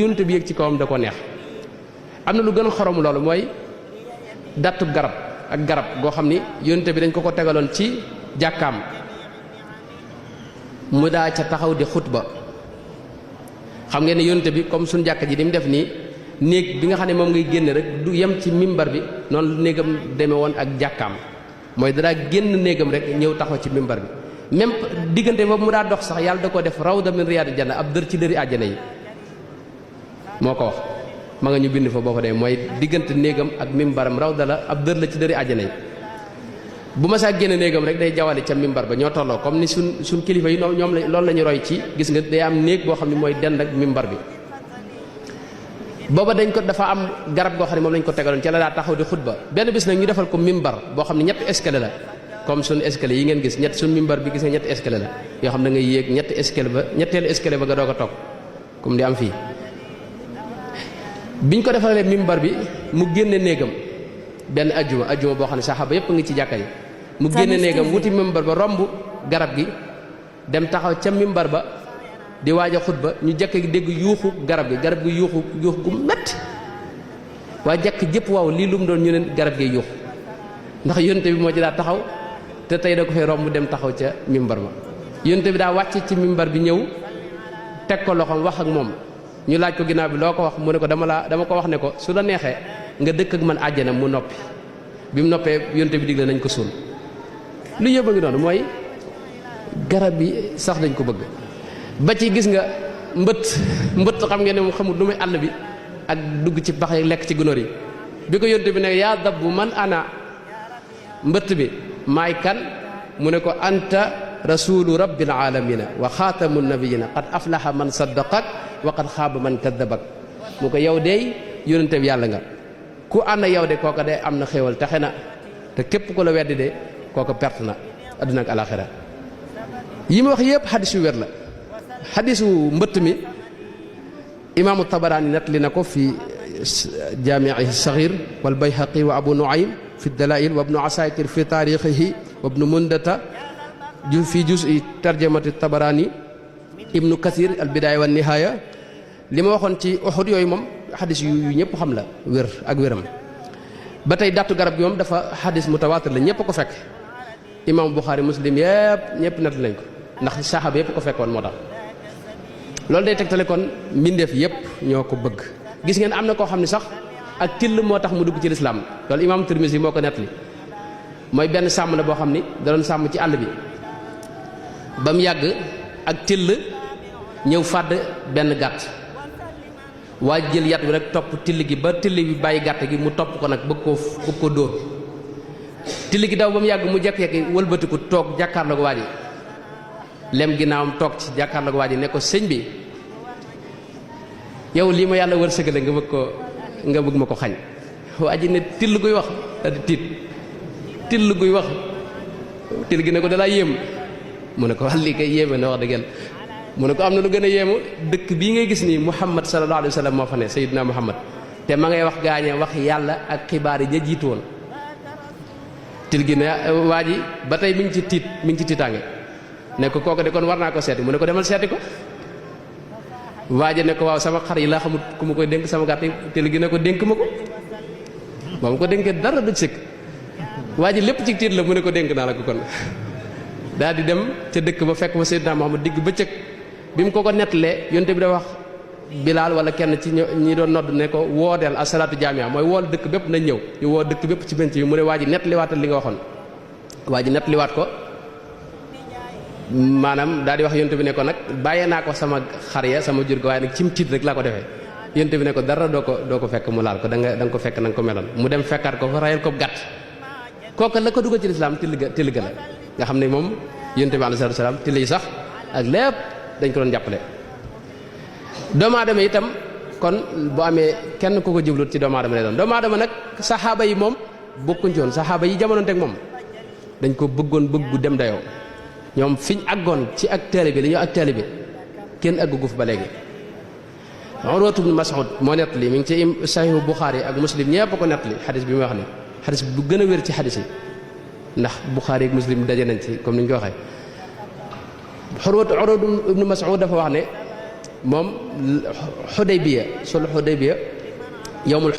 yonent bi yéeg ci kawam da ko neex. am na lu gën a xorom loolu mooy dattub garab ak garab goo xam ni yonent bi dañ ko tegaloon ci jàkkaam mu daa ca taxaw di xutba. xam ngeen ne yonent bi comme suñu jàkka ji di mu def nii néeg bi nga xam ne moom ngay génn rek du yem ci mimbar bi noonu néegam demee woon ak jàkkaam mooy danaa génn néegam rek ñëw taxaw ci mimbar bi même diggante boobu mu daa dox sax yàlla da ko def rawda min riyaadil janna ab dër ci dëri àjjana yi moo ko wax ma nga ñu bind fa boo fa dee mooy diggante néegam ak mimbaram rawda la ab dër la ci dëri àjjana yi bu ma saa génn néegam rek day jawale ca mimbar ba ñoo tolloo comme ni suñ kilifa yi ñoom loolu la ñu roy ci gis nga day am néeg boo xam ne mooy dend ak mimbar bi booba dafa am garab goo xam ne moom lañ ko tegaloon ci la daa taxaw di xutba benn bis nag ñu defal ko mimbar boo xam ne ñetti escalier la comme suñ escalier yi ngeen gis suñ mimbar bi gis nga ñetti escalier la yoo xam ne da ngay yéeg ñetteelu escalier ba nga doog a toog comme di am fii biñ ko defalee mimbar bi mu génne néegam benn ajjuma boo xam ne saxaaba yépp ngi ci jàkka yi mu génne néegam wuti mimbar ba romb garab gi dem taxaw ca mimbar ba di waaj a xutba ñu jekk gi dégg yuuxu garab gi yuuxu gu métti waa jekk jëpp waaw lii lu mu doon ñu ne garab gi yuuxu ndax yonte bi moo ci daa taxaw te tey da ko fay romb dem taxaw ca mimbar ba yonte bi daa wàcc ci mimbar bi ñëw teg ko loxoom wax ak moom ñu laaj ko ginnaaw bi loo ko wax mu ne ko dama ko wax ne ko su la neexee nga dëkk ak man àjjana mu noppi bi mu noppee yonte bi digle nañ ko suul lu yëpp a ngi noonu mooy garab bi sax dañ ko bëgg ba ci gis nga mbëtt xam ngeen ne moom xamul lu muy àll bi ak dugg ci pax yi lekk ci gunóor yi bi ko yonte bi ne yaa dabbu man ana mbëtt bi maay kan mu ne ko anta rasulu rabbil alamina wa xaatamu nabiyina qad aflaha man saddaqak wa qad xaaba man kadabak mu ko yow dey yonente bi yàlla nga ku ànd yow de kooka de am na xéewal taxe na te képp ku la weddi de kooka perte na adduna ak alaxira yi ma wax yëpp xadis yu wér la xadisu mbëtt mi imaamu tabaraani nettali na ko fi jaamiihi saxiir wal bayhaqi wa abu nuaym fi dalail wa ibnu asakir fi taarixihi wa ibnu mundata fi juz'i tarjamati tabaraani ibnu kathir al bidaaya wa nihaaya li ma waxoon ci Uhud yooyu moom xadis yu ñëpp xam la wér ak wéram ba tey dattu garab gi moom dafa xadis mutawaatir la ñëpp ko fekk imam Buxaari Muslim yëpp ñëpp nett lañ ko ndax saxaaba yëpp ko fekkoon moo tax loolu day tegtale kon mbindeef yëpp ñoo ko bëgg gis ngeen am na koo xam ne sax ak till moo tax mu dugg ci lislaam loolu imam Tirmisi moo ko nettali mooy benn sàmm la boo xam ni da doon sàmm ci àll bi ba mu yàgg ak till ñëw fàdd benn gàtt waa jël yat bi rek topp till gi ba till bi bàyyi gàtt gi mu topp ko nag bëgg koo dóor till gi daw ba mu yàgg mu jekk-jekki wëlbatiku toog jàkkaarloog waa ji lem ginnaawam toog ci jàkkaarloog waa ji ne ko sëñ bi yow lii ma yàlla wërsëgale nga bëgg ma ko xañ waa ji ne till guy wax di tiit till guy wax till gi ne ko dalaa yéem mu ne ko wax lii kay yéeme na wax dëgg yàlla mu ne ko am na lu gën a yéemu dëkk bii ngay gis nii Muhammad sallallahu alayhi wa sallam moo fa ne Sayyidina Muhammad te ma ngay wax gaañe wax yàlla ak xibaar yi ña jiitu woon til gi ne waa ji ba tey mi ngi ci tiitaange ne ko kooku de kon war naa ko seeti mu ne ko demal seeti ko waa ji ne ko waaw sama xar yi laa xamut ku ma koy dénk sama gàtt yi til gi ne ko dénk ma ko ba mu ko dénkee dara du sëkk waa ji lépp ci tiit la mu ne ko dénk naa la ko kon daal di dem ca dëkk ba fekk fa Seydina Muhammad digg bëccëg bi mu ko nettalee yonte bi da wax Bilaal wala kenn ci ñi doon nodd ne ko woodeel asalaatu jaamiya mooy wool dëkk bépp nañ ñëw ñu woo dëkk bépp ci benn bi mu ne waa ji nettaliwaatal li nga waxoon waa ji nettaliwaat ko maanaam daal di wax yonte bi ne ko nag bàyyee naa ko sama xar ya sama jur gi waaye nag cim tiit rek laa ko defee yonte bi ne ko dara doo ko fekk mu laal ko da nga ko fekk na nga ko meloon mu dem fekkaat ko fa rayal ko gàtt kooka la ko dugal ci lislaam till ga la nga xam ne moom yonte bi alayhi salaam till yi sax ak lépp dañ ko doon jàppale doomu aadama itam kon bu amee kenn ku ko jublut ci doomu aadama lay doon doomu aadama nag saxaaba yi moom bokkuñ ci woon saxaaba yi jamono teg moom dañ ko bëggoon bëggu dem dayoo ñoom fiñ àggoon ci ak taalibe li ñoo ak taalibe kenn àggu fa ba léegi Urwatu ibn Mas'ud moo nettali mi ngi ci Sahihu Buxaari ak Muslim ñëpp ko nettali xadis bi muy wax ni xadis bu gën a wér ci xadis yi ndax Buxaari ak Muslim daje nañ ci comme ni ñu ko waxee Urwatu ibn Mas'ud dafa wax ne moom Xudaybiya sul Xudaybiya yowmul